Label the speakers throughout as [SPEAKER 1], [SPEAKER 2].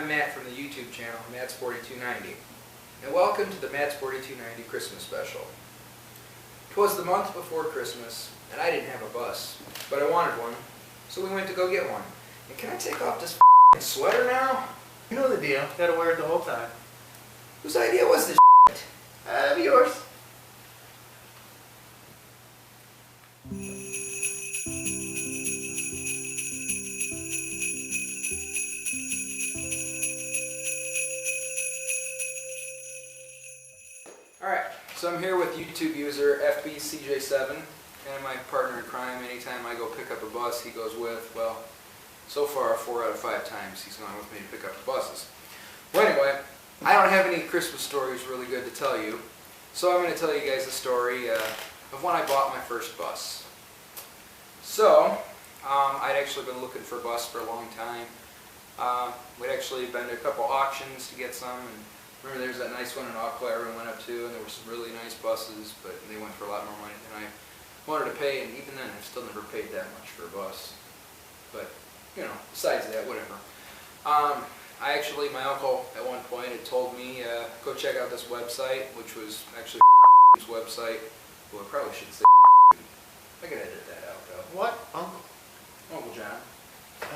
[SPEAKER 1] I'm Matt from the YouTube channel, matts4290, and welcome to the matts4290 Christmas special. 'Twas the month before Christmas, and I didn't have a bus, but I wanted one, so we went to go get one. And can I take off this sweater now?
[SPEAKER 2] You know the deal. Gotta wear it the whole time.
[SPEAKER 1] Whose idea was this
[SPEAKER 2] Yours.
[SPEAKER 1] Alright, so I'm here with YouTube user FBCJ7 and my partner in crime. Anytime I go pick up a bus, he goes with. Well, so far 4 out of 5 times he's gone with me to pick up the buses. Well, anyway, I don't have any Christmas stories really good to tell you, so I'm going to tell you guys a story of when I bought my first bus. So, I'd actually been looking for a bus for a long time. We'd actually been to a couple auctions to get some, and remember there's that nice one in Auckland everyone went up to, and there were some really nice buses, but they went for a lot more money than I wanted to pay, and even then I've still never paid that much for a bus. But, you know, besides that, whatever. My uncle at one point had told me, go check out this website, which was actually website. Well, I probably should say I could edit that out, though.
[SPEAKER 2] What? Uncle?
[SPEAKER 1] Uncle John.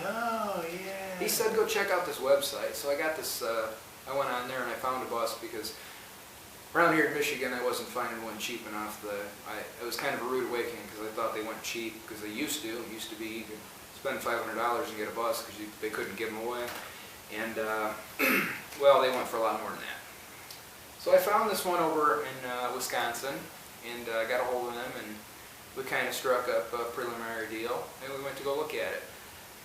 [SPEAKER 2] Oh, yeah.
[SPEAKER 1] He said go check out this website, so I got this, I went on there and I found a bus because around here in Michigan I wasn't finding one cheap enough. It was kind of a rude awakening because I thought they went cheap because they used to. It used to be you could spend $500 and get a bus because they couldn't give them away. And, well, they went for a lot more than that. So I found this one over in Wisconsin, and I got a hold of them, and we kind of struck up a preliminary deal, and we went to go look at it.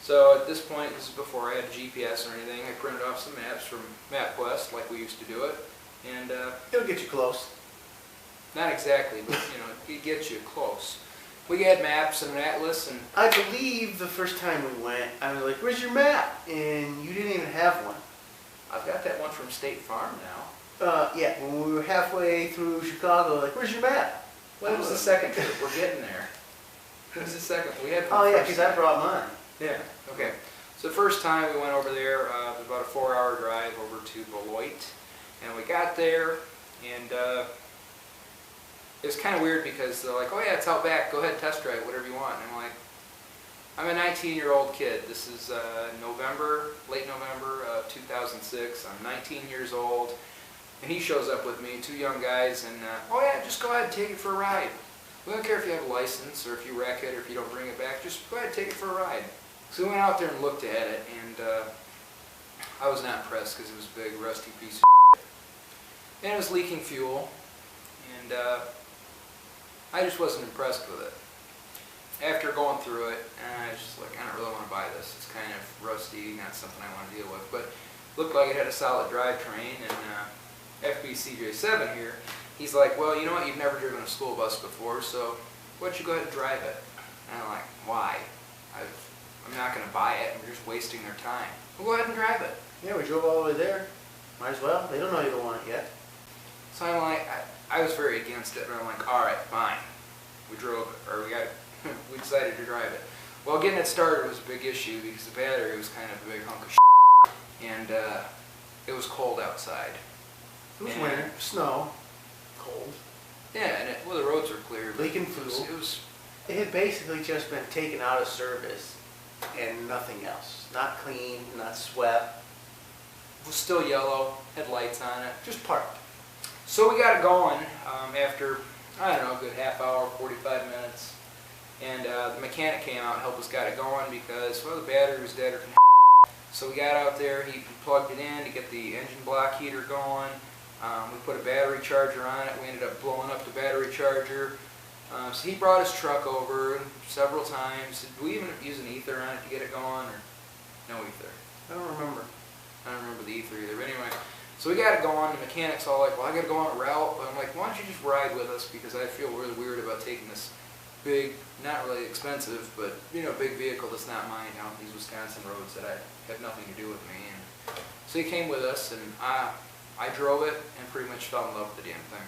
[SPEAKER 1] So at this point, this is before I had GPS or anything, I printed off some maps from MapQuest, like we used to do it, and
[SPEAKER 2] it'll get you close.
[SPEAKER 1] Not exactly, but you know, it gets you close. We had maps and an atlas, and
[SPEAKER 2] I believe the first time we went, I was like, "Where's your map?" And you didn't even have one.
[SPEAKER 1] I've got that one from State Farm now.
[SPEAKER 2] Yeah, when we were halfway through Chicago, like, "Where's your map?"
[SPEAKER 1] Well, it was the second trip. We're getting there. It was the second. We had.
[SPEAKER 2] Oh yeah, because I brought mine.
[SPEAKER 1] Yeah. Okay. So the first time we went over there, it was about a 4-hour drive over to Beloit, and we got there, and it was kind of weird because they're like, "Oh yeah, it's out back. Go ahead, test drive whatever you want." And I'm like, I'm a 19-year-old kid. This is late November of 2006. I'm 19 years old, and he shows up with me, 2 young guys, and oh yeah, just go ahead and take it for a ride. We don't care if you have a license or if you wreck it or if you don't bring it back. Just go ahead and take it for a ride. So we went out there and looked at it, and I was not impressed because it was a big, rusty piece of shit. And it was leaking fuel, and I just wasn't impressed with it. After going through it, I was just like, I don't really want to buy this. It's kind of rusty, not something I want to deal with. But it looked like it had a solid drivetrain, and FBCJ7 here, he's like, well, you know what, you've never driven a school bus before, so why don't you go ahead and drive it? And I'm like, why? I'm not going to buy it. We're just wasting their time. Well, go ahead and drive it.
[SPEAKER 2] Yeah, we drove all the way there. Might as well. They don't know you don't want it yet.
[SPEAKER 1] So I'm like, I was very against it, but I'm like, all right, fine. We drove it, or we decided to drive it. Well, getting it started was a big issue because the battery was kind of a big hunk of shit, and it was cold outside.
[SPEAKER 2] It was winter, snow, cold.
[SPEAKER 1] Yeah, and well, the roads were clear.
[SPEAKER 2] Leaking fuel. It had basically just been taken out of service and nothing else. Not clean, not swept.
[SPEAKER 1] It was still yellow, had lights on it.
[SPEAKER 2] Just parked.
[SPEAKER 1] So we got it going after, I don't know, a good half hour, 45 minutes. And the mechanic came out and helped us get it going because, well, the battery was dead. So we got out there, he plugged it in to get the engine block heater going. We put a battery charger on it. We ended up blowing up the battery charger. So he brought his truck over several times. Did we even use an ether on it to get it going, or no ether?
[SPEAKER 2] I don't remember.
[SPEAKER 1] I don't remember the ether either. But anyway, so we got it going. The mechanic's all like, well, I got to go on a route. But I'm like, why don't you just ride with us? Because I feel really weird about taking this big, not really expensive, but, you know, big vehicle that's not mine out on these Wisconsin roads that have nothing to do with me. And so he came with us, and I drove it and pretty much fell in love with the damn thing.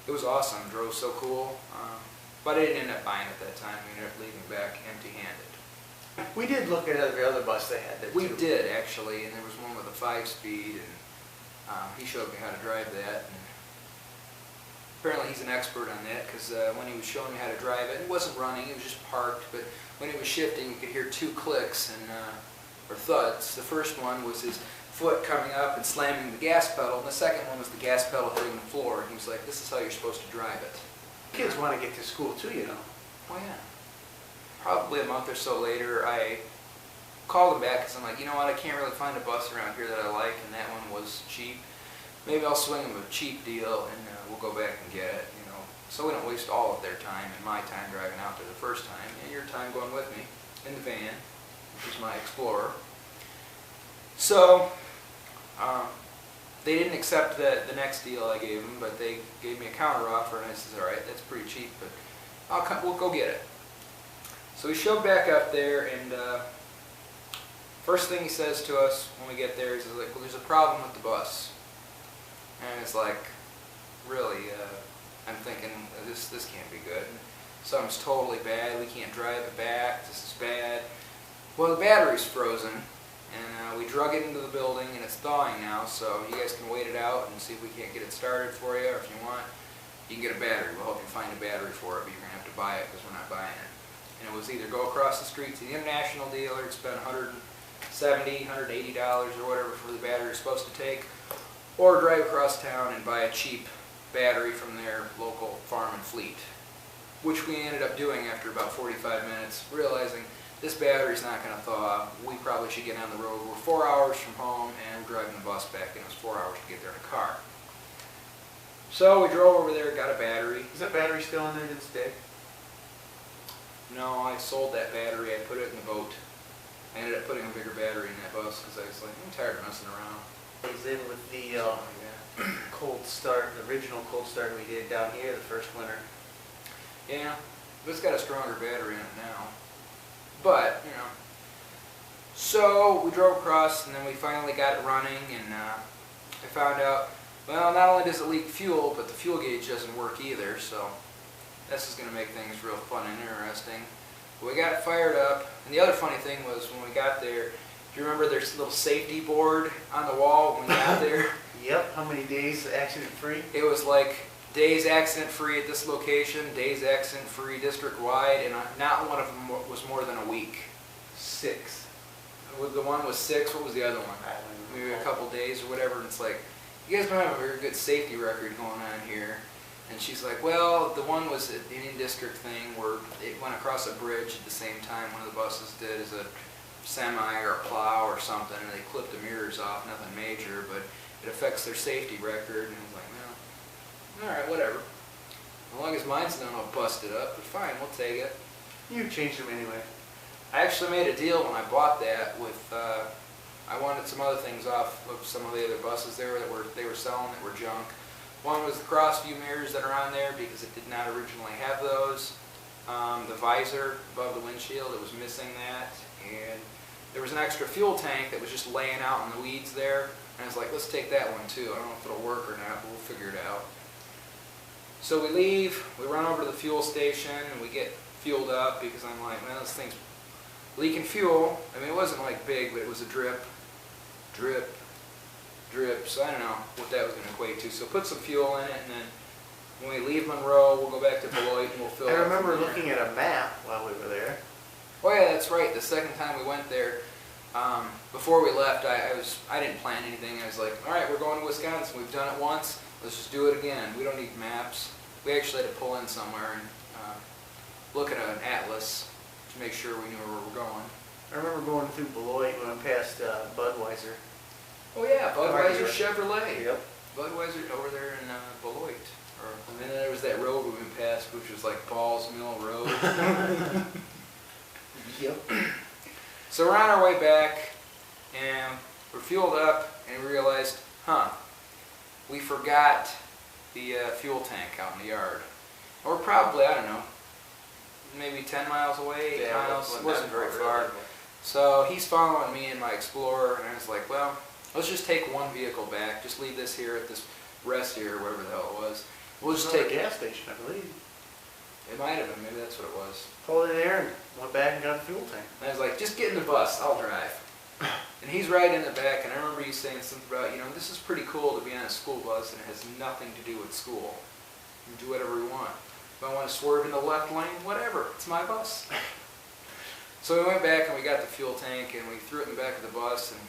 [SPEAKER 1] It was awesome. Drove so cool. But I didn't end up buying it that time. We ended up leaving back empty-handed.
[SPEAKER 2] We did look at every other bus they had there
[SPEAKER 1] We
[SPEAKER 2] too.
[SPEAKER 1] did actually, and there was one with a 5-speed, and he showed me how to drive that. And apparently he's an expert on that because when he was showing me how to drive it, it wasn't running, it was just parked, but when it was shifting you could hear 2 clicks and or thuds. The first one was his foot coming up and slamming the gas pedal, and the second one was the gas pedal hitting the floor. And he was like, this is how you're supposed to drive it.
[SPEAKER 2] Kids want to get to school too, you know.
[SPEAKER 1] Oh yeah. Probably a month or so later, I called him back because I'm like, you know what, I can't really find a bus around here that I like, and that one was cheap. Maybe I'll swing them a cheap deal, and we'll go back and get it, you know, so we don't waste all of their time and my time driving out there the first time, and your time going with me in the van, which is my Explorer. So, they didn't accept the next deal I gave them, but they gave me a counter offer, and I said, all right, that's pretty cheap, but we'll go get it. So we showed back up there, and first thing he says to us when we get there is like, well, there's a problem with the bus. And it's like, really, I'm thinking, this can't be good. Something's totally bad, we can't drive it back, this is bad. Well, the battery's frozen, and we drug it into the building, and it's thawing now, so you guys can wait it out and see if we can't get it started for you, or if you want, you can get a battery. We'll help you find a battery for it, but you're going to have to buy it because we're not buying it. And it was either go across the street to the international dealer and spend $170, $180 or whatever for the battery it's supposed to take, or drive across town and buy a cheap battery from their local farm and fleet, which we ended up doing after about 45 minutes, realizing this battery's not going to thaw. We probably should get on the road. We're 4 hours from home, and we're driving the bus back, and it was 4 hours to get there in a car. So we drove over there, got a battery.
[SPEAKER 2] Is that battery still in there to this day?
[SPEAKER 1] No, I sold that battery. I put it in the boat. I ended up putting a bigger battery in that bus because I was like, I'm tired of messing around.
[SPEAKER 2] I was in with the
[SPEAKER 1] Yeah.
[SPEAKER 2] cold start, the original cold start we did down here the first winter.
[SPEAKER 1] Yeah, but it's got a stronger battery in it now. But, you know. So we drove across, and then we finally got it running, and I found out, well, not only does it leak fuel, but the fuel gauge doesn't work either, so this is going to make things real fun and interesting. But we got it fired up, and the other funny thing was when we got there, do you remember there's a little safety board on the wall when we got there?
[SPEAKER 2] Yep, how many days accident free?
[SPEAKER 1] It was like days accident free at this location, days accident free district wide, and not one of them was more than a week.
[SPEAKER 2] 6.
[SPEAKER 1] The one was 6, what was the other one?
[SPEAKER 2] I don't know.
[SPEAKER 1] Maybe a couple days or whatever, and it's like, you guys don't have a very good safety record going on here. And she's like, well, the one was an Indian District thing where it went across a bridge at the same time one of the buses did as a semi or a plow or something, and they clipped the mirrors off, nothing major, but it affects their safety record. And I was like, well, alright, whatever. As long as mine's not all busted up, but fine, we'll take it.
[SPEAKER 2] You changed them anyway.
[SPEAKER 1] I actually made a deal when I bought that with, I wanted some other things off of some of the other buses there that they were selling that were junk. One was the cross view mirrors that are on there because it did not originally have those. The visor above the windshield, it was missing that. And there was an extra fuel tank that was just laying out in the weeds there. And I was like, let's take that one too. I don't know if it'll work or not, but we'll figure it out. So we leave, we run over to the fuel station, and we get fueled up because I'm like, man, this thing's leaking fuel. I mean, it wasn't like big, but it was a drip, drip, drip. So I don't know what that was going to equate to. So put some fuel in it, and then when we leave Monroe, we'll go back to Beloit and we'll fill it
[SPEAKER 2] I
[SPEAKER 1] up
[SPEAKER 2] remember
[SPEAKER 1] from there.
[SPEAKER 2] looking at a map while we were there.
[SPEAKER 1] Oh yeah, that's right. The second time we went there, before we left, I didn't plan anything. I was like, all right, we're going to Wisconsin. We've done it once. Let's just do it again. We don't need maps. We actually had to pull in somewhere and look at an atlas to make sure we knew where we were going.
[SPEAKER 2] I remember going through Beloit, we went past Budweiser.
[SPEAKER 1] Oh yeah, Budweiser
[SPEAKER 2] Right.
[SPEAKER 1] Chevrolet.
[SPEAKER 2] Yep.
[SPEAKER 1] Budweiser over there in Beloit. And then there was that road we went past, which was like Balls Mill Road.
[SPEAKER 2] Yep.
[SPEAKER 1] So we're on our way back, and we're fueled up, and we realized, we forgot the fuel tank out in the yard. Or probably, I don't know, maybe 10 miles away, 8 miles. It wasn't very far. So he's following me in my Explorer, and I was like, well, let's just take one vehicle back. Just leave this here at this rest here, or whatever the hell it was. We'll just take
[SPEAKER 2] a gas station, I believe.
[SPEAKER 1] It might have been, maybe that's what it was.
[SPEAKER 2] Pulled in there and went back and got the fuel tank.
[SPEAKER 1] And I was like, just get in the bus, I'll drive. And he's right in the back, and I remember you saying something about, you know, this is pretty cool to be on a school bus and it has nothing to do with school. You can do whatever you want. If I want to swerve in the left lane, whatever, it's my bus. So we went back and we got the fuel tank and we threw it in the back of the bus and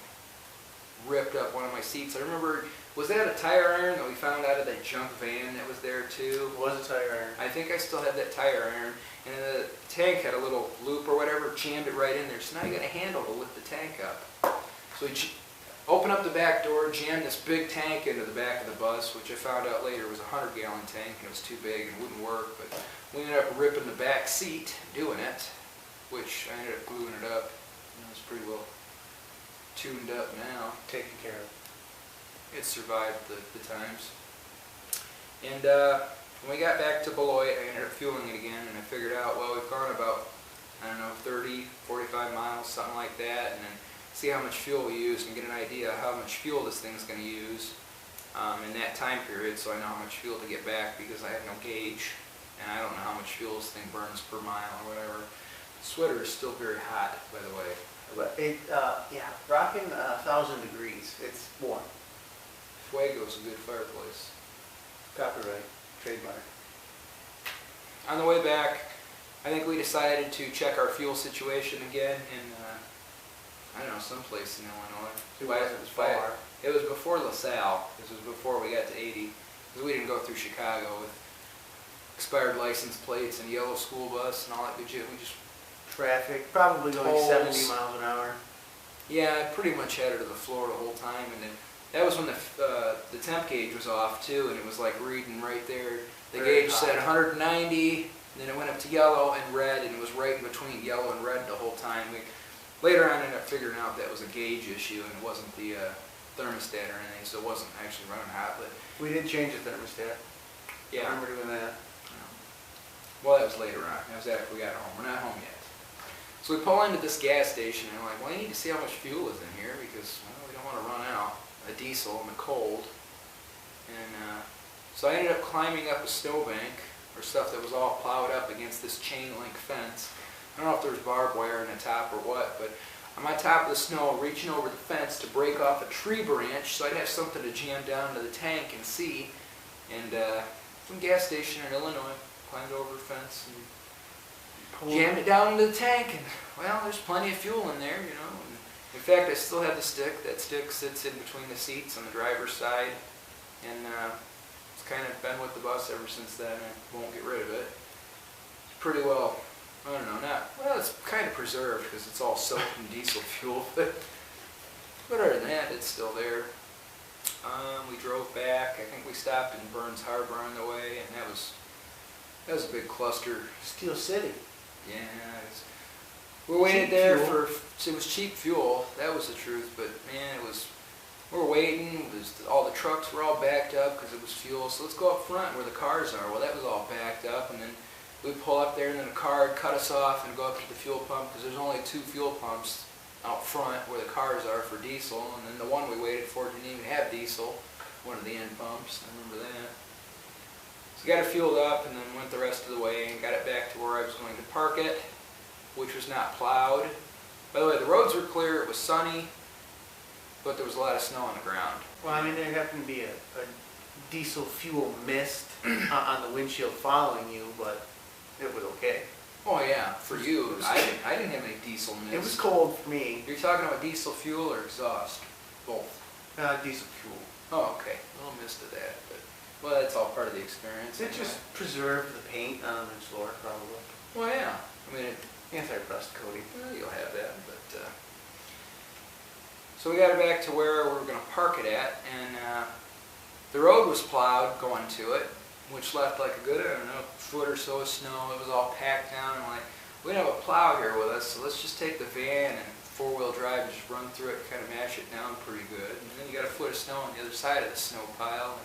[SPEAKER 1] ripped up one of my seats. I remember, was that a tire iron that we found out of that junk van that was there too?
[SPEAKER 2] It was a tire iron.
[SPEAKER 1] I think I still had that tire iron, and the tank had a little loop or whatever, jammed it right in there. So now you got a handle to lift the tank up. So we opened up the back door, jammed this big tank into the back of the bus, which I found out later was a 100-gallon tank, and it was too big and wouldn't work. But we ended up ripping the back seat doing it, which I ended up gluing it up. It was pretty well tuned up now.
[SPEAKER 2] Taken care of.
[SPEAKER 1] It survived the times. And when we got back to Beloit, I ended up fueling it again, and I figured out, well, we've gone about, I don't know, 30, 45 miles, something like that, and then see how much fuel we used and get an idea of how much fuel this thing's going to use in that time period, so I know how much fuel to get back, because I have no gauge, and I don't know how much fuel this thing burns per mile or whatever. The sweater is still very hot, by the way.
[SPEAKER 2] But it, yeah, rocking 1,000 degrees. It's warm.
[SPEAKER 1] Fuego's a good fireplace.
[SPEAKER 2] Copyright, trademark.
[SPEAKER 1] On the way back, I think we decided to check our fuel situation again in, I don't know, someplace in Illinois.
[SPEAKER 2] It wasn't far.
[SPEAKER 1] It was before LaSalle. This was before we got to 80. Because we didn't go through Chicago with expired license plates and yellow school bus and all that good shit. We just...
[SPEAKER 2] Traffic, probably going
[SPEAKER 1] Tolls.
[SPEAKER 2] 70 miles an hour.
[SPEAKER 1] Yeah, I pretty much had it to the floor the whole time, and then that was when the temp gauge was off too, and it was like reading right there. The
[SPEAKER 2] Very
[SPEAKER 1] gauge
[SPEAKER 2] hot.
[SPEAKER 1] said 190, and then it went up to yellow and red, and it was right in between yellow and red the whole time. Later on, I ended up figuring out that was a gauge issue, and it wasn't the thermostat or anything, so it wasn't actually running hot. But
[SPEAKER 2] We did change the thermostat.
[SPEAKER 1] yeah,
[SPEAKER 2] I remember doing that.
[SPEAKER 1] well, that was later on. That was after we got home. We're not home yet. So we pull into this gas station, and I'm like, well, I need to see how much fuel is in here, because, well, we don't want to run out a diesel in the cold. And so I ended up climbing up a snowbank, or stuff that was all plowed up against this chain link fence. I don't know if there was barbed wire in the top or what, but I'm on top of the snow, reaching over the fence to break off a tree branch, so I'd have something to jam down to the tank and see. And some gas station in Illinois, climbed over the fence and jammed it down into the tank, and well, there's plenty of fuel in there, you know. And in fact, I still have the stick. That stick sits in between the seats on the driver's side, and it's kind of been with the bus ever since then. I won't get rid of it. It's pretty well, I don't know, well, it's kind of preserved because it's all soaked in diesel fuel, but other than that, it's still there. We drove back. I think we stopped in Burns Harbor on the way, and that was a big cluster.
[SPEAKER 2] Steel City.
[SPEAKER 1] Yeah, we waited there
[SPEAKER 2] fuel.
[SPEAKER 1] it was cheap fuel, that was the truth, but man, we were waiting, all the trucks were all backed up because it was fuel, so let's go up front where the cars are. Well, that was all backed up, and then we pull up there, and then a car would cut us off and go up to the fuel pump, because there's only 2 fuel pumps out front where the cars are for diesel, and then the one we waited for didn't even have diesel, one of the end pumps, I remember that. So got it fueled up, and then went the rest of the way and got it back to where I was going to park it, which was not plowed. By the way, the roads were clear, it was sunny, but there was a lot of snow on the ground.
[SPEAKER 2] Well, I mean, there happened to be a diesel fuel mist on the windshield following you, but it was okay.
[SPEAKER 1] Oh yeah, for you, I didn't have any diesel mist.
[SPEAKER 2] It was cold for me.
[SPEAKER 1] You're talking about diesel fuel or exhaust? Both.
[SPEAKER 2] Diesel fuel.
[SPEAKER 1] Oh, okay. A little mist of that, but well, that's all part of the experience.
[SPEAKER 2] It just preserved the paint on the floor, probably.
[SPEAKER 1] Well, yeah. I mean,
[SPEAKER 2] Anti-rust coating.
[SPEAKER 1] well, you'll have that, but so we got it back to where we were going to park it at, and the road was plowed going to it, which left like a good, I don't know, foot or so of snow. It was all packed down, and like, we don't have a plow here with us, so let's just take the van and 4-wheel drive and just run through it and kind of mash it down pretty good. And then you got a foot of snow on the other side of the snow pile.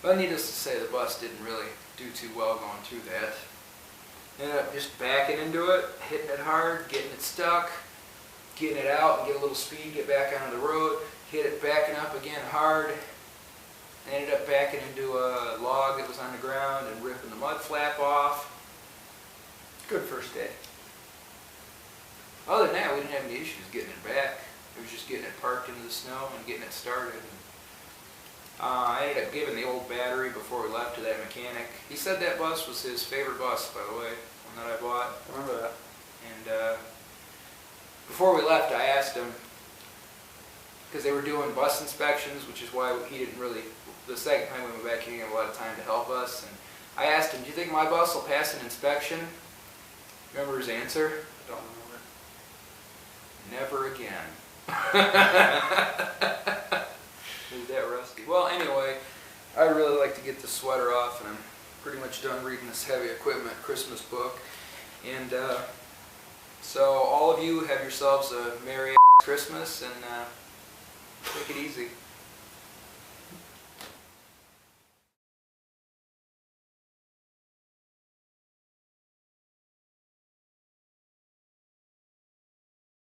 [SPEAKER 1] But needless to say, the bus didn't really do too well going through that. Ended up just backing into it, hitting it hard, getting it stuck, getting it out and get a little speed, get back onto the road, hit it backing up again hard, I ended up backing into a log that was on the ground and ripping the mud flap off.
[SPEAKER 2] Good first day.
[SPEAKER 1] Other than that, we didn't have any issues getting it back. It was just getting it parked into the snow and getting it started. I ended up giving the old battery before we left to that mechanic. He said that bus was his favorite bus, by the way, one that I bought.
[SPEAKER 2] I remember that.
[SPEAKER 1] And before we left, I asked him, because they were doing bus inspections, which is why he didn't really, the second time we went back, he didn't have a lot of time to help us. And I asked him, do you think my bus will pass an inspection? Remember his answer?
[SPEAKER 2] I don't remember.
[SPEAKER 1] Never again. Is that rusty? Well, anyway, I really like to get the sweater off, and I'm pretty much done reading this heavy equipment Christmas book. And so all of you have yourselves a Merry Christmas, and take it easy.